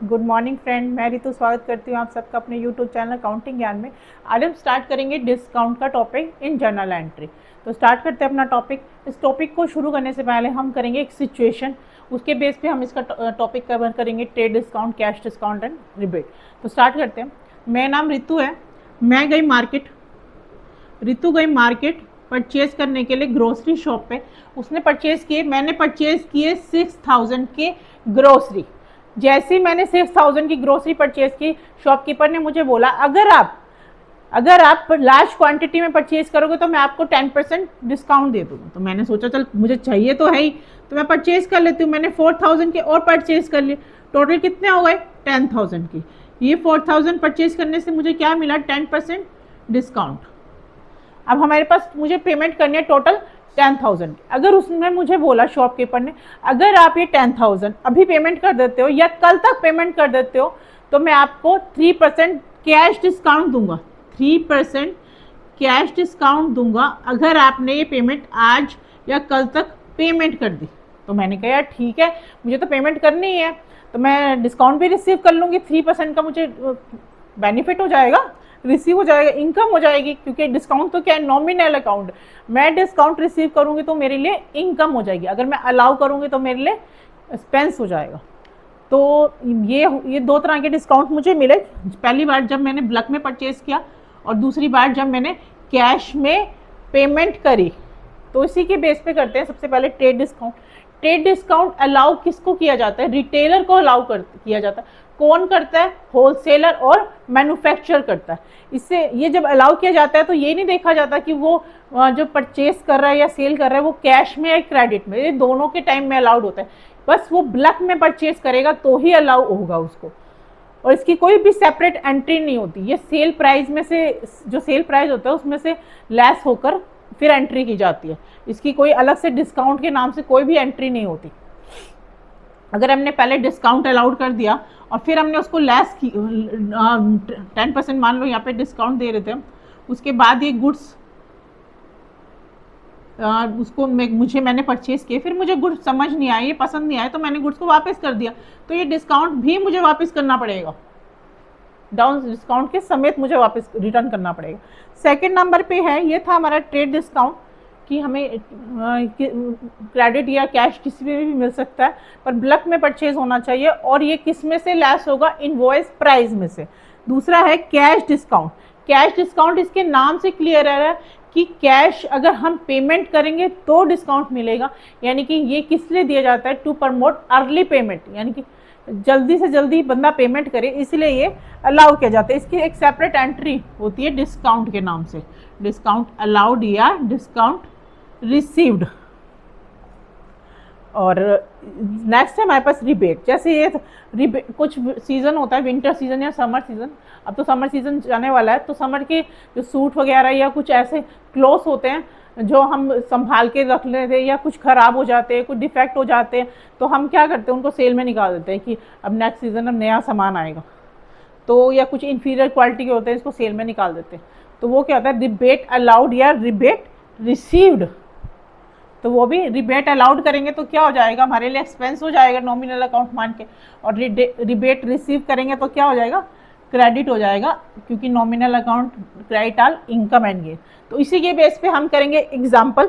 Good morning friend, मैं रितु स्वागत करती हूँ आप सबका अपने यूट्यूब चैनल अकाउंटिंग ज्ञान में। आज हम स्टार्ट करेंगे डिस्काउंट का टॉपिक इन जर्नल एंट्री। तो स्टार्ट करते हैं अपना टॉपिक। इस टॉपिक को शुरू करने से पहले हम करेंगे एक सिचुएशन, उसके बेस पे हम इसका टॉपिक कवर करेंगे trade discount, cash discount and rebate. तो स्टार्ट करते हैं। मेरा नाम रितु है। मैं गई मार्केट, रितु गई मार्केट परचेज करने के लिए ग्रोसरी शॉप पे। उसने परचेज किए, मैंने परचेज किए 6000 के ग्रोसरी। जैसे ही मैंने 6000 की ग्रोसरी परचेज की, शॉपकीपर ने मुझे बोला अगर आप लार्ज क्वांटिटी में परचेज करोगे तो मैं आपको 10% डिस्काउंट दे दूँगा। तो मैंने सोचा चल मुझे चाहिए तो है ही, तो मैं परचेज कर लेती हूँ। मैंने 4000 के और परचेज कर लिए। टोटल कितने हो गए? 10000 की। ये 4000 परचेज करने से मुझे क्या मिला? 10% डिस्काउंट। अब हमारे पास मुझे पेमेंट करनी है टोटल 10,000। अगर उसने मुझे बोला, शॉपकीपर ने, अगर आप ये 10,000 अभी पेमेंट कर देते हो या कल तक पेमेंट कर देते हो तो मैं आपको 3% कैश डिस्काउंट दूंगा। 3% कैश डिस्काउंट दूंगा अगर आपने ये पेमेंट आज या कल तक पेमेंट कर दी। तो मैंने कहा यार ठीक है, मुझे तो पेमेंट करनी ही है, तो मैं डिस्काउंट भी रिसीव कर लूँगी। 3% का मुझे बेनिफिट हो जाएगा, रिसीव हो जाएगा, इनकम हो जाएगी, क्योंकि डिस्काउंट तो क्या है, नॉमिनल अकाउंट। मैं डिस्काउंट रिसीव करूंगी तो मेरे लिए इनकम हो जाएगी, अगर मैं अलाउ करूंगी तो मेरे लिए एक्सपेंस हो जाएगा। तो ये दो तरह के डिस्काउंट मुझे मिले। पहली बार जब मैंने ब्लैक में परचेज किया और दूसरी बार जब मैंने कैश में पेमेंट करी। तो इसी के बेस पे करते हैं। सबसे पहले trade discount. Trade discount allow किसको किया जाता है? रिटेलर को अलाउ किया जाता है। कौन करता है? होलसेलर और मैन्युफैक्चरर करता है। इससे ये जब अलाउ किया जाता है तो ये नहीं देखा जाता कि वो जो परचेज कर रहा है या सेल कर रहा है वो कैश में या क्रेडिट में, ये दोनों के टाइम में अलाउड होता है। बस वो ब्लैक में परचेज करेगा तो ही अलाउ होगा उसको, और इसकी कोई भी सेपरेट एंट्री नहीं होती। ये सेल प्राइस में से, जो सेल प्राइस होता है उसमें से लेस होकर फिर एंट्री की जाती है। इसकी कोई अलग से डिस्काउंट के नाम से कोई भी एंट्री नहीं होती। अगर हमने पहले डिस्काउंट अलाउड कर दिया और फिर हमने उसको लेस की 10%, मान लो यहाँ पे डिस्काउंट दे रहे थे, उसके बाद ये गुड्स उसको मैंने परचेज किए, फिर मुझे गुड्स समझ नहीं आया, ये पसंद नहीं आया, तो मैंने गुड्स को वापस कर दिया, तो ये डिस्काउंट भी मुझे वापस करना पड़ेगा। डाउन डिस्काउंट के समेत मुझे वापस रिटर्न करना पड़ेगा। सेकंड नंबर पे है, ये था हमारा ट्रेड डिस्काउंट कि हमें क्रेडिट या कैश किसी में भी मिल सकता है, पर ब्लैक में परचेज होना चाहिए, और ये किस में से लेस होगा? इनवॉइस प्राइस में से। दूसरा है कैश डिस्काउंट। कैश डिस्काउंट इसके नाम से क्लियर है कि कैश अगर हम पेमेंट करेंगे तो डिस्काउंट मिलेगा, यानी कि ये किस लिए दिया जाता है? टू प्रमोट अर्ली पेमेंट, यानी कि जल्दी से जल्दी बंदा पेमेंट करे, इसलिए ये अलाउ किया जाता है। इसकी एक सेपरेट एंट्री होती है डिस्काउंट के नाम से, डिस्काउंट अलाउड या डिस्काउंट रिसीव्ड। और नेक्स्ट है हमारे पास रिबेट। जैसे ये रिबेट, कुछ सीज़न होता है, विंटर सीजन या समर सीजन। अब तो समर सीजन जाने वाला है, तो समर के जो सूट वगैरह या कुछ ऐसे क्लोथ होते हैं जो हम संभाल के रख लेते हैं या कुछ ख़राब हो जाते हैं, कुछ डिफेक्ट हो जाते हैं, तो हम क्या करते हैं, उनको सेल में निकाल देते हैं कि अब नेक्स्ट सीज़न अब नया सामान आएगा। तो या कुछ इन्फीरियर क्वालिटी के होते हैं, इसको सेल में निकाल देते हैं। तो वो क्या होता है? रिबेट अलाउड या रिबेट रिसीव्ड। तो वो भी रिबेट अलाउड करेंगे तो क्या हो जाएगा? हमारे लिए एक्सपेंस हो जाएगा नॉमिनल अकाउंट मान के, और रिबेट रिसीव करेंगे तो क्या हो जाएगा? क्रेडिट हो जाएगा, क्योंकि nominal account credit all income and gain. तो इसी के बेस पे हम करेंगे एग्जाम्पल।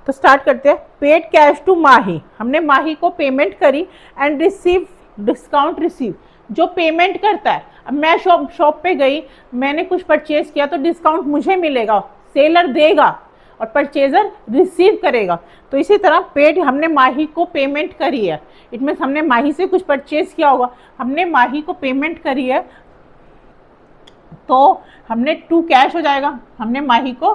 तो स्टार्ट करते हैं। पेड कैश टू माही, हमने माही को पेमेंट करी एंड रिसीव डिस्काउंट रिसीव। जो पेमेंट करता है, अब मैं शॉप पे गई, मैंने कुछ परचेज किया तो डिस्काउंट मुझे मिलेगा, सेलर देगा और परचेजर रिसीव करेगा। तो इसी तरह पेड, हमने माही को पेमेंट करी है, इट मीन्स हमने माही से कुछ परचेज किया होगा, हमने माही को पेमेंट करी है तो हमने टू कैश हो जाएगा, हमने माही को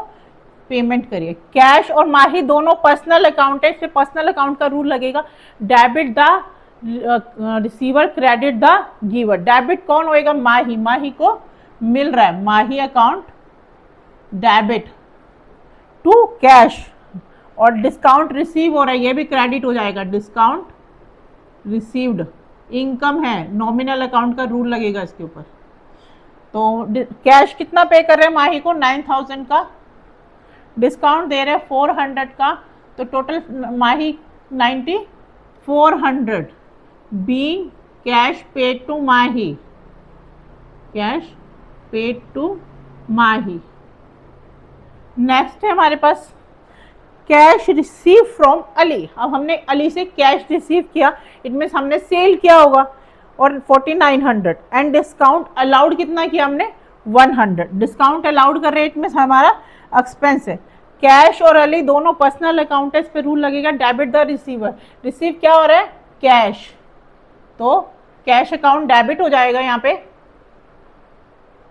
पेमेंट करी है। कैश और माही दोनों पर्सनल अकाउंट है, इससे पर्सनल अकाउंट का रूल लगेगा। Debit the receiver, credit the giver. Debit कौन होएगा? माही, माही को मिल रहा है, माही अकाउंट डेबिट टू कैश, और डिस्काउंट रिसीव हो रहा है, ये भी क्रेडिट हो जाएगा, डिस्काउंट रिसीव्ड। इनकम है, नॉमिनल अकाउंट का रूल लगेगा इसके ऊपर। तो कैश कितना पे कर रहे हैं माही को? 9000 का, डिस्काउंट दे रहे हैं 400 का, तो total Mahi 9400 being cash paid to Mahi, cash paid to Mahi. Next है हमारे पास कैश रिसीव फ्रॉम अली। अब हमने अली से कैश रिसीव किया, इट मीन्स हमने सेल किया होगा, और 4900 एंड डिस्काउंट अलाउड कितना किया हमने 100। डिस्काउंट अलाउड कर रहे, इट मीन्स हमारा एक्सपेंस है। कैश और अली दोनों पर्सनल अकाउंट है, इस पे रूल लगेगा डेबिट द रिसीवर। रिसीव क्या हो रहा है कैश, तो कैश अकाउंट डेबिट हो जाएगा यहाँ पे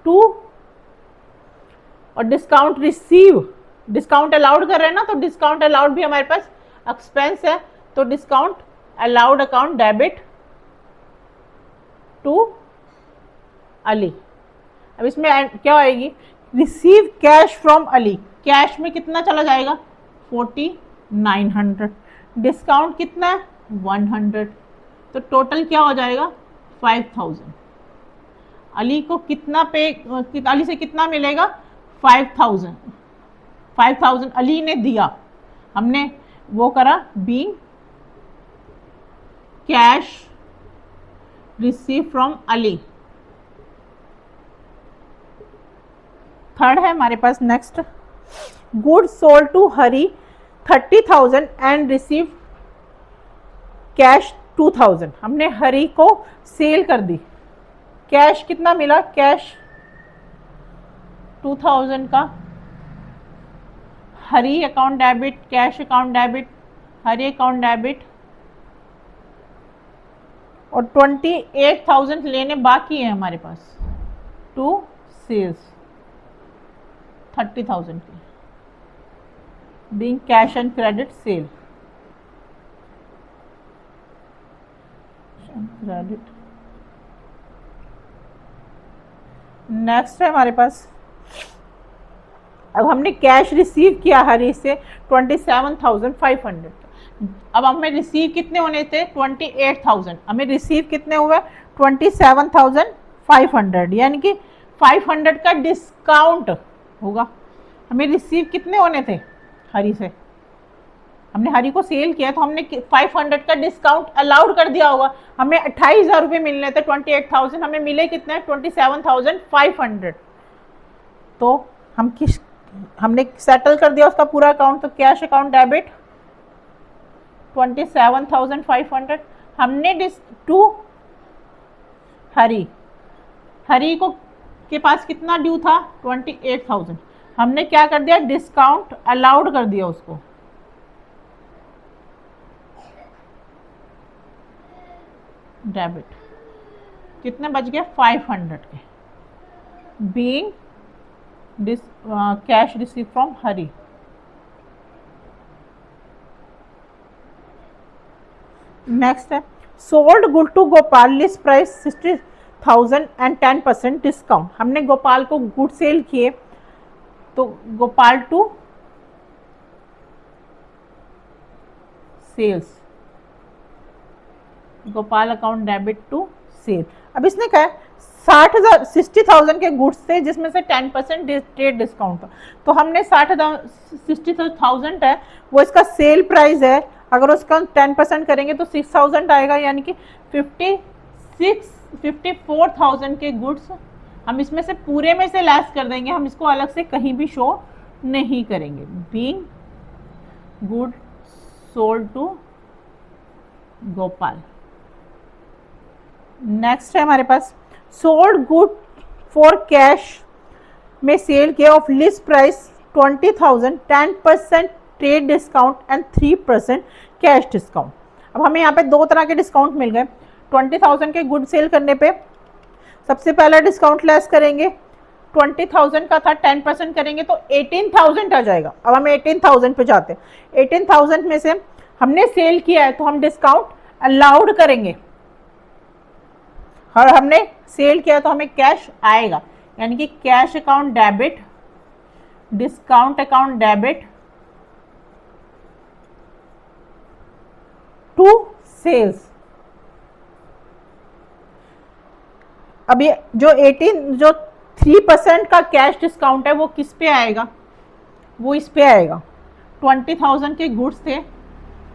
टू, और डिस्काउंट रिसीव, डिस्काउंट अलाउड कर रहे हैं ना, तो डिस्काउंट अलाउड भी हमारे पास एक्सपेंस है, तो discount allowed account debit to Ali. अब इसमें क्या आएगी, receive cash from Ali, cash में कितना चला जाएगा 4900, डिस्काउंट कितना है 100, तो टोटल क्या हो जाएगा 5000। अली को कितना पे, अली से कितना मिलेगा 5000 अली ने दिया, हमने वो करा being cash receive from Ali. Third है हमारे पास next, good sold to Hari 30,000 and receive cash 2000। हमने हरी को सेल कर दी, कैश कितना मिला, कैश 2000 का, Hari account debit, cash account debit, Hari account debit, और 28,000 लेने बाकी है हमारे पास टू सेल्स 30,000 की, being cash and credit sale, credit. Next है हमारे पास, अब हमने कैश रिसीव किया हरी से 27,500, अब हमें रिसीव कितने होने थे 28,000, हमें रिसीव कितने हुए 27,500, यानी कि 500 का डिस्काउंट होगा। हमें रिसीव कितने होने थे हरी से, हमने हरी को सेल किया तो हमने 500 का डिस्काउंट अलाउड कर दिया होगा, हमें 28,000 रुपये मिलने थे, 28,000 हमें मिले कितने 27,500, तो हमने सेटल कर दिया उसका पूरा अकाउंट, तो कैश अकाउंट डेबिट 27,500। हमने टू हरी को के पास कितना ड्यू था 28,000, हमने क्या कर दिया डिस्काउंट अलाउड कर दिया उसको, डेबिट, कितने बच गए 500 के, being cash receive from Hari. Next है sold good to Gopal, list price 60,000 and 10% discount. हमने गोपाल को गुड सेल किए, तो Gopal to sales, Gopal account debit to sale. अब इसने कहा 60,000 के गुड्स थे जिसमें से 10% ट्रेड डिस्काउंट था, तो हमने 60,000 है वो इसका सेल प्राइस है, अगर उसका 10% करेंगे तो 6,000 आएगा, यानी कि 54,000 के गुड्स हम इसमें से पूरे में से लेस कर देंगे, हम इसको अलग से कहीं भी शो नहीं करेंगे। Being good sold to Gopal. Next है हमारे पास सोल्ड गुड फॉर कैश में सेल किया of list price 20,000, 10% trade discount and 3% cash discount. अब हमें यहाँ पे दो तरह के डिस्काउंट मिल गए। 20,000 के गुड सेल करने पे सबसे पहला डिस्काउंट लेस करेंगे, 20,000 का था 10% करेंगे तो 18,000 आ जाएगा। अब हमें 18,000 पे जाते हैं, 18,000 में से हमने सेल किया है तो हम डिस्काउंट अलाउड करेंगे, और हमने सेल किया तो हमें कैश आएगा, यानी कि cash account debit, discount account debit to sales. अब ये जो 3% का कैश डिस्काउंट है वो किस पे आएगा, वो इस पे आएगा। 20,000 के गुड्स थे,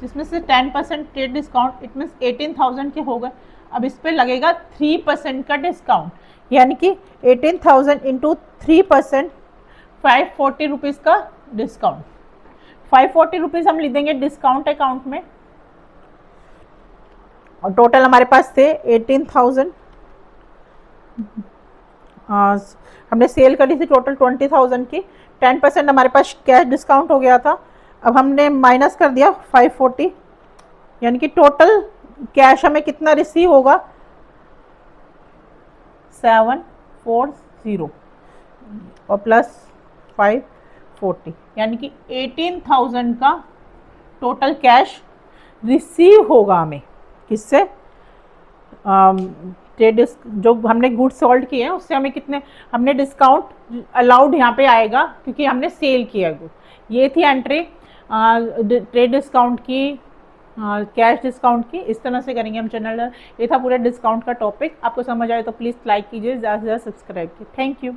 जिसमें से 10% ट्रेड डिस्काउंट, इट मीन्स 18,000 के हो गए। अब इस पर लगेगा 3% का डिस्काउंट, यानी कि 18,000 इंटू 3%, 540 रुपीज़ का डिस्काउंट। 540 रुपीज़ हम लिख देंगे डिस्काउंट अकाउंट में, और टोटल हमारे पास थे 18,000। हमने सेल करी थी टोटल 20,000 की, 10% हमारे पास कैश डिस्काउंट हो गया था। अब हमने माइनस कर दिया 540, यानी कि टोटल कैश हमें कितना रिसीव होगा, 740 और प्लस 540, यानी कि 18,000 का टोटल कैश रिसीव होगा हमें। किससे? ट्रेड जो हमने गुड्स सोल्ड किए हैं उससे हमें कितने, हमने डिस्काउंट अलाउड यहाँ पे आएगा क्योंकि हमने सेल किया गुड। ये थी एंट्री ट्रेड डिस्काउंट की, कैश डिस्काउंट की। इस तरह से करेंगे हम चैनल। ये था पूरा डिस्काउंट का टॉपिक। आपको समझ आए तो प्लीज़ लाइक कीजिए, ज़्यादा से ज़्यादा सब्सक्राइब कीजिए। Thank you.